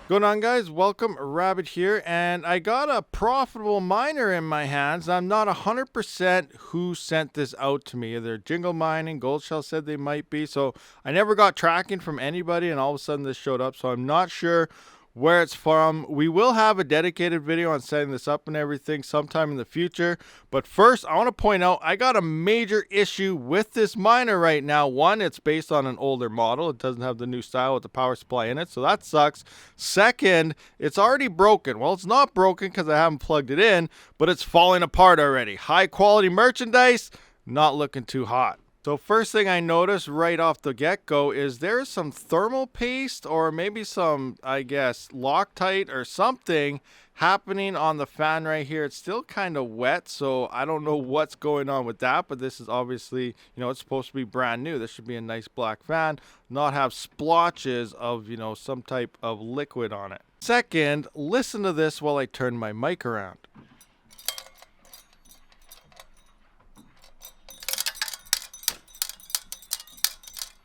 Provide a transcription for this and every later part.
Going on, guys? Welcome, Rabid here, and I got a profitable miner in my hands. I'm not 100% who sent this out to me. Either Jingle Mining, Gold Shell said they might be, so I never got tracking from anybody, and all of a sudden this showed up, so I'm not sure where it's from. We will have a dedicated video on setting this up and everything sometime in the future, but first I want to point out I got a major issue with this miner right now. One, it's based on an older model. It doesn't have the new style with the power supply in it, so that sucks. Second, it's already broken. Well, it's not broken because I haven't plugged it in, but it's falling apart already. High quality merchandise, not looking too hot. So first thing I noticed right off the get-go is there's some thermal paste or maybe some, I guess, Loctite or something happening on the fan right here. It's still kind of wet, so I don't know what's going on with that, but this is obviously, it's supposed to be brand new. This should be a nice black fan, not have splotches of, some type of liquid on it. Second, listen to this while I turn my mic around.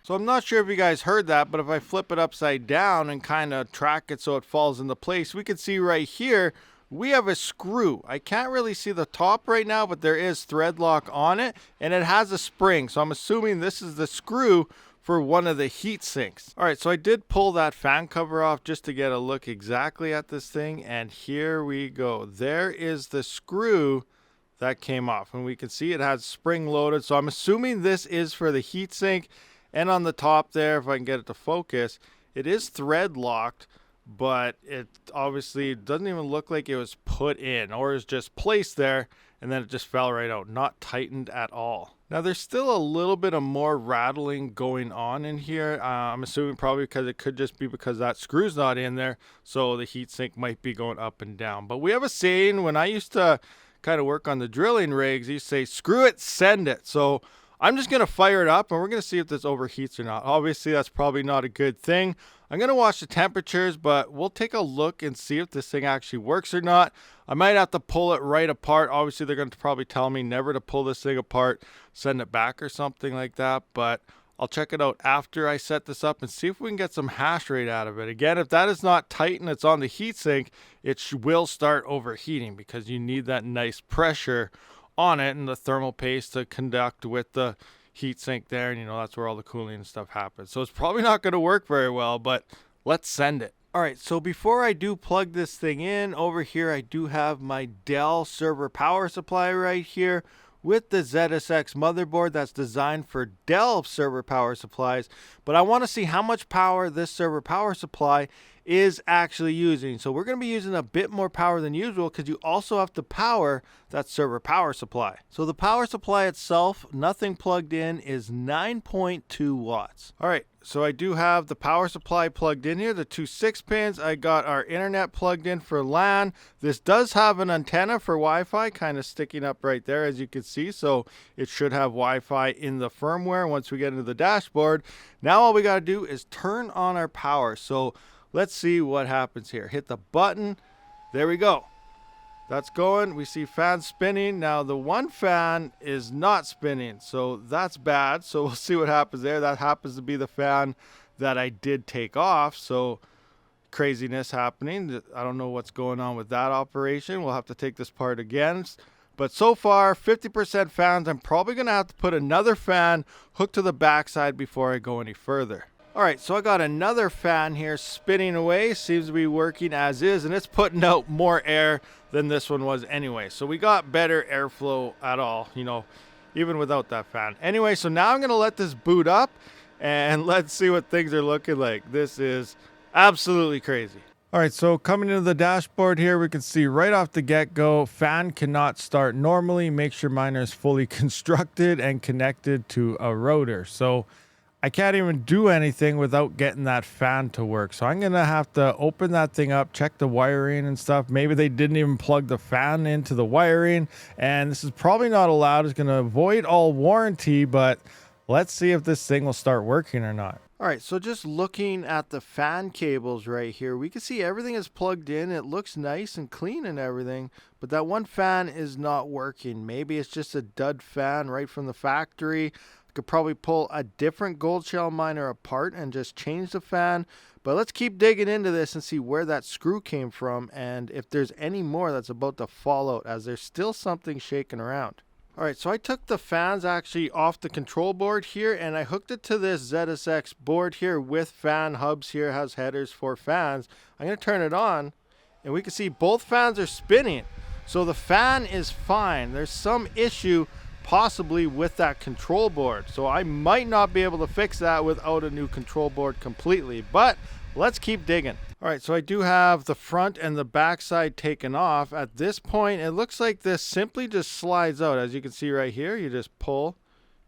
So I'm not sure if you guys heard that, but if I flip it upside down and kind of track it so it falls into place, we can see right here, we have a screw. I can't really see the top right now, but there is thread lock on it, and it has a spring. So I'm assuming this is the screw for one of the heat sinks. All right, so I did pull that fan cover off just to get a look exactly at this thing, and here we go. There is the screw that came off, and we can see it has spring loaded. So I'm assuming this is for the heat sink. And on the top there, if I can get it to focus, it is thread locked, but it obviously doesn't even look like it was put in or is just placed there, and then it just fell right out, not tightened at all. Now there's still a little bit of more rattling going on in here. I'm assuming probably because it could just be because that screw's not in there, so the heatsink might be going up and down. But we have a saying, when I used to kind of work on the drilling rigs, you say, screw it, send it. So I'm just going to fire it up and we're going to see if this overheats or not. Obviously, that's probably not a good thing. I'm going to watch the temperatures, but we'll take a look and see if this thing actually works or not. I might have to pull it right apart. Obviously, they're going to probably tell me never to pull this thing apart, send it back or something like that. But I'll check it out after I set this up and see if we can get some hash rate out of it. Again, if that is not tight and it's on the heatsink, it will start overheating because you need that nice pressure on it and the thermal paste to conduct with the heat sink there, and that's where all the cooling and stuff happens. So it's probably not going to work very well, but let's send it. All right, so before I do plug this thing in, over here I do have my Dell server power supply right here with the ZSX motherboard that's designed for Dell server power supplies, but I want to see how much power this server power supply is actually using. So we're going to be using a bit more power than usual because you also have to power that server power supply. So the power supply itself, nothing plugged in, is 9.2 watts. All right, so I do have the power supply plugged in here, the two 6-pins. I got our internet plugged in for LAN. This does have an antenna for Wi-Fi kind of sticking up right there, as you can see. So it should have Wi-Fi in the firmware once we get into the dashboard. Now all we got to do is turn on our power. So let's see what happens here. Hit the button. There we go. That's going. We see fans spinning. Now the one fan is not spinning, so that's bad. So we'll see what happens there. That happens to be the fan that I did take off. So craziness happening. I don't know what's going on with that operation. We'll have to take this part again. But so far, 50% fans. I'm probably going to have to put another fan hooked to the backside before I go any further. All right, so I got another fan here spinning away. Seems to be working as is, and it's putting out more air than this one was anyway. So we got better airflow at all, even without that fan. Anyway, so now I'm going to let this boot up, and let's see what things are looking like. This is absolutely crazy. All right, so coming into the dashboard here, we can see right off the get-go, fan cannot start normally. Make sure miner is fully constructed and connected to a rotor. So I can't even do anything without getting that fan to work. So I'm going to have to open that thing up, check the wiring and stuff. Maybe they didn't even plug the fan into the wiring, and this is probably not allowed. It's going to avoid all warranty, but let's see if this thing will start working or not. All right, so just looking at the fan cables right here, we can see everything is plugged in. It looks nice and clean and everything, but that one fan is not working. Maybe it's just a dud fan right from the factory. Could probably pull a different gold shell miner apart and just change the fan, But let's keep digging into this and see where that screw came from and if there's any more that's about to fall out, as there's still something shaking around. All right, so I took the fans actually off the control board here and I hooked it to this ZSX board here with fan hubs here. It has headers for fans. I'm going to turn it on and we can see both fans are spinning. So the fan is fine. There's some issue possibly with that control board. So I might not be able to fix that without a new control board completely, but let's keep digging. All right, so I do have the front and the back side taken off. At this point, it looks like this simply just slides out. As you can see right here, you just pull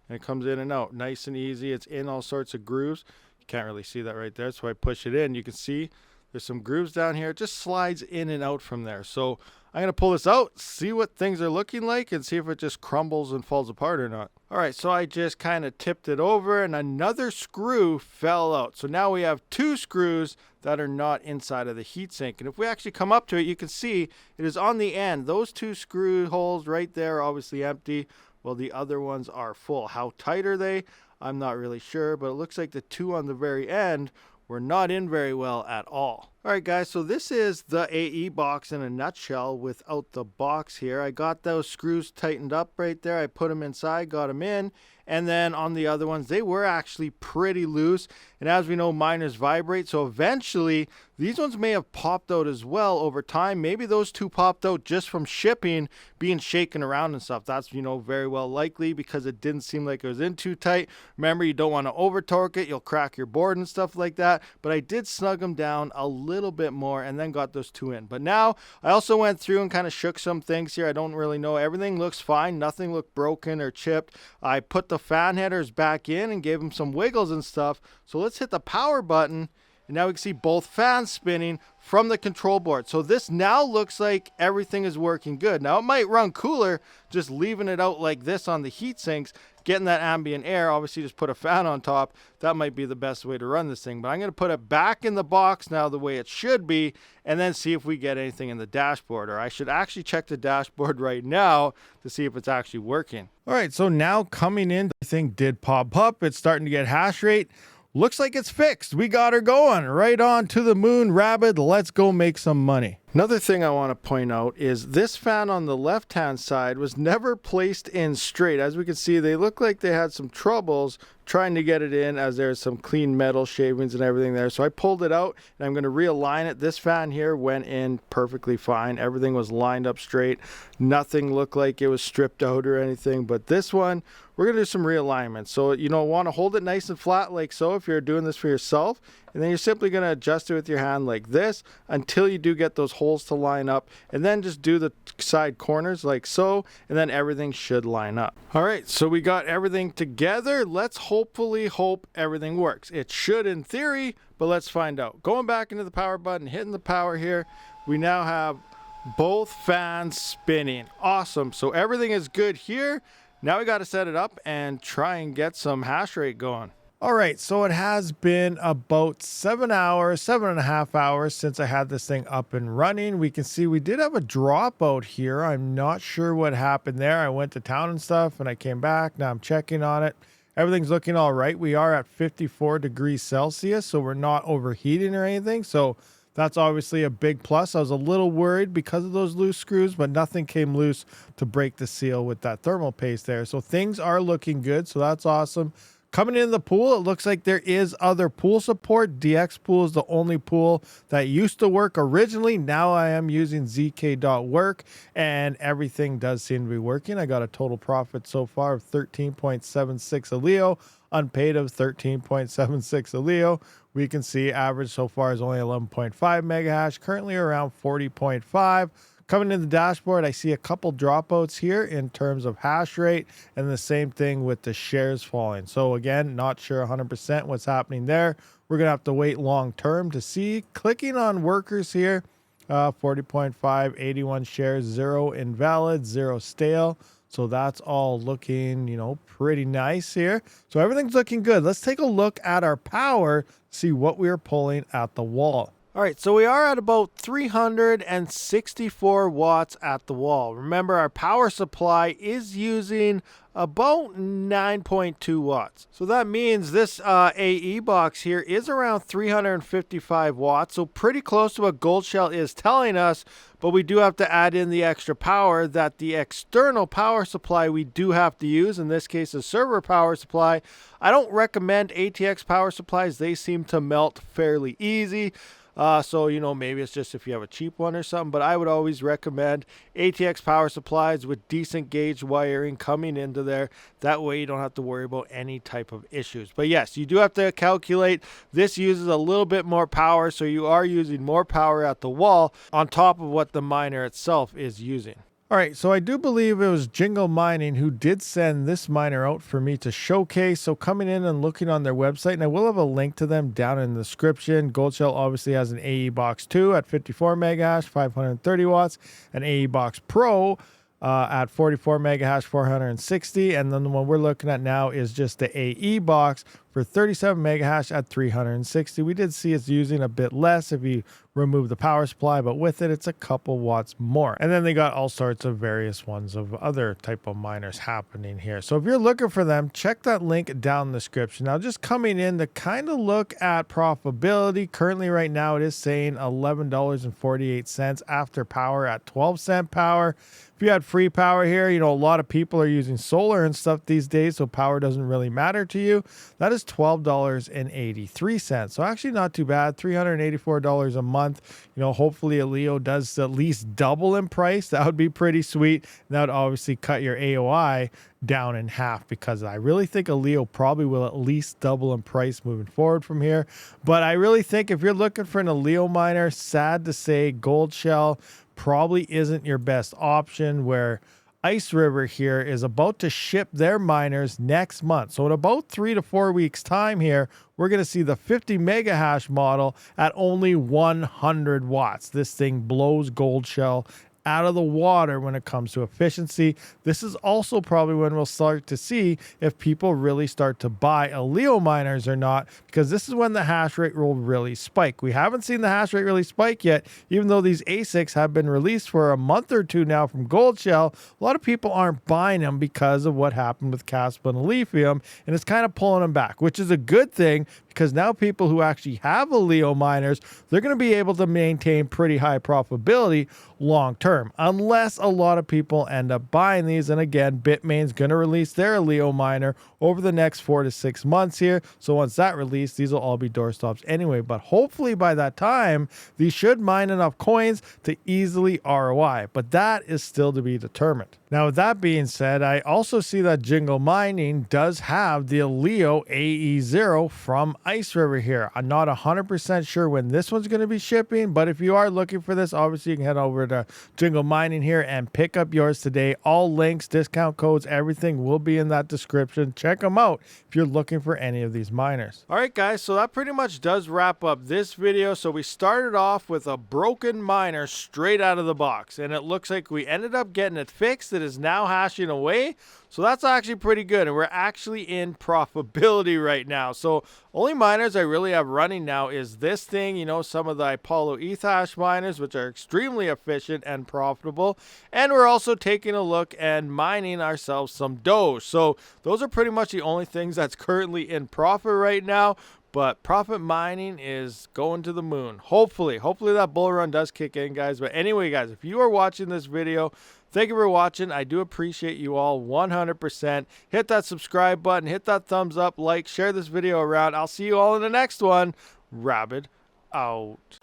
and it comes in and out. Nice and easy. It's in all sorts of grooves. You can't really see that right there, so I push it in. You can see there's some grooves down here. It just slides in and out from there. So I'm going to pull this out, see what things are looking like, and see if it just crumbles and falls apart or not. All right, so I just kind of tipped it over, and another screw fell out. So now we have two screws that are not inside of the heatsink. And if we actually come up to it, you can see it is on the end. Those two screw holes right there are obviously empty, while the other ones are full. How tight are they? I'm not really sure, but it looks like the two on the very end were not in very well at all. All right, guys, so this is the AE box in a nutshell without the box here. I got those screws tightened up right there. I put them inside, got them in, and then on the other ones, they were actually pretty loose. And as we know, miners vibrate, so eventually these ones may have popped out as well over time. Maybe those two popped out just from shipping, being shaken around and stuff. That's, very well likely because it didn't seem like it was in too tight. Remember, you don't want to over torque it. You'll crack your board and stuff like that. But I did snug them down a little bit more and then got those two in. But now I also went through and kind of shook some things here. I don't really know. Everything looks fine. Nothing looked broken or chipped. I put the fan headers back in and gave them some wiggles and stuff. So let's hit the power button. And now we can see both fans spinning from the control board. So this now looks like everything is working good. Now it might run cooler just leaving it out like this on the heat sinks, getting that ambient air. Obviously just put a fan on top. That might be the best way to run this thing. But I'm going to put it back in the box now the way it should be and then see if we get anything in the dashboard. Or I should actually check the dashboard right now to see if it's actually working. All right, so now coming in, the thing did pop up. It's starting to get hash rate. Looks like it's fixed. We got her going right on to the moon. Rabid, let's go make some money. Another thing I want to point out is this fan on the left-hand side was never placed in straight. As we can see, they look like they had some troubles trying to get it in, as there's some clean metal shavings and everything there. So I pulled it out and I'm going to realign it. This fan here went in perfectly fine. Everything was lined up straight. Nothing looked like it was stripped out or anything. But this one, we're going to do some realignment. So, want to hold it nice and flat like so if you're doing this for yourself. And then you're simply going to adjust it with your hand like this until you do get those holes to line up. And then just do the side corners like so. And then everything should line up. All right, so we got everything together. Let's hopefully hope everything works. It should in theory, but let's find out. Going back into the power button, hitting the power here. We now have both fans spinning. Awesome. So everything is good here. Now we got to set it up and try and get some hash rate going. All right, so it has been about 7.5 hours since I had this thing up and running. We can see we did have a dropout here. I'm not sure what happened there. I went to town and stuff and I came back. Now I'm checking on it. Everything's looking all right. We are at 54 degrees Celsius, so we're not overheating or anything. So that's obviously a big plus. I was a little worried because of those loose screws, but nothing came loose to break the seal with that thermal paste there. So things are looking good, so that's awesome. Coming into the pool, it looks like there is other pool support. DX Pool is the only pool that used to work originally. Now I am using ZK.work, and everything does seem to be working. I got a total profit so far of 13.76 ALEO, unpaid of 13.76 ALEO. We can see average so far is only 11.5 mega hash, currently around 40.5. Coming in the dashboard, I see a couple dropouts here in terms of hash rate, and the same thing with the shares falling. So again, not sure 100% what's happening there. We're going to have to wait long term to see. Clicking on workers here, 40.5, 81 shares, 0 invalid, 0 stale. So that's all looking, pretty nice here. So everything's looking good. Let's take a look at our power, see what we are pulling at the wall. All right, so we are at about 364 watts at the wall. Remember, our power supply is using about 9.2 watts. So that means this AE box here is around 355 watts, so pretty close to what Gold Shell is telling us, but we do have to add in the extra power that the external power supply we do have to use, in this case a server power supply. I don't recommend ATX power supplies. They seem to melt fairly easy. So, you know, maybe it's just if you have a cheap one or something, but I would always recommend ATX power supplies with decent gauge wiring coming into there. That way you don't have to worry about any type of issues. But yes, you do have to calculate this uses a little bit more power, so you are using more power at the wall on top of what the miner itself is using. All right, so I do believe it was Jingle Mining who did send this miner out for me to showcase. So coming in and looking on their website, and I will have a link to them down in the description. Gold Shell obviously has an AE Box 2 at 54 mega hash, 530 watts, an AE Box Pro at 44 mega hash, 460, and then the one we're looking at now is just the AE box for 37 mega hash at 360. We did see it's using a bit less if you remove the power supply, but with it, it's a couple watts more. And then they got all sorts of various ones of other type of miners happening here. So if you're looking for them, check that link down in the description. Now, just coming in to kind of look at profitability, currently right now it is saying $11.48 after power at 12-cent power. If you had free power here, you know, a lot of people are using solar and stuff these days, so power doesn't really matter to you. That is $12.83. So actually not too bad, $384 a month. You know, hopefully ALEO does at least double in price. That would be pretty sweet. That would obviously cut your AOI down in half, because I really think ALEO probably will at least double in price moving forward from here. But I really think if you're looking for an ALEO miner, sad to say, Gold Shell probably isn't your best option, where Ice River here is about to ship their miners next month. So in about 3 to 4 weeks time here, we're going to see the 50 mega hash model at only 100 watts. This thing blows Gold Shell out of the water when it comes to efficiency. This is also probably when we'll start to see if people really start to buy ALEO miners or not, because this is when the hash rate will really spike. We haven't seen the hash rate really spike yet, even though these ASICs have been released for a month or two now from Gold Shell. A lot of people aren't buying them because of what happened with Kaspa and Lithium, and it's kind of pulling them back, which is a good thing, because now people who actually have ALEO miners, they're going to be able to maintain pretty high profitability long term, unless a lot of people end up buying these. And again, Bitmain's going to release their ALEO miner over the next 4 to 6 months here. So once that released, these will all be doorstops anyway. But hopefully by that time, these should mine enough coins to easily ROI. But that is still to be determined. Now, with that being said, I also see that Jingle Mining does have the ALEO AE0 from Ice River here. I'm not 100% sure when this one's going to be shipping, but if you are looking for this, obviously you can head over to Jingle Mining here and pick up yours today. All links, discount codes, everything will be in that description. Check them out if you're looking for any of these miners. All right, guys, so that pretty much does wrap up this video. So we started off with a broken miner straight out of the box, and it looks like we ended up getting it fixed. It is now hashing away. So that's actually pretty good, and we're actually in profitability right now. So only miners I really have running now is this thing, you know, some of the Apollo Ethash miners, which are extremely efficient and profitable. And we're also taking a look and mining ourselves some Doge. So those are pretty much the only things that's currently in profit right now. But profit mining is going to the moon. Hopefully that bull run does kick in, guys. But anyway, guys, if you are watching this video, thank you for watching. I do appreciate you all 100%. Hit that subscribe button, hit that thumbs up, like, share this video around. I'll see you all in the next one. Rabid out.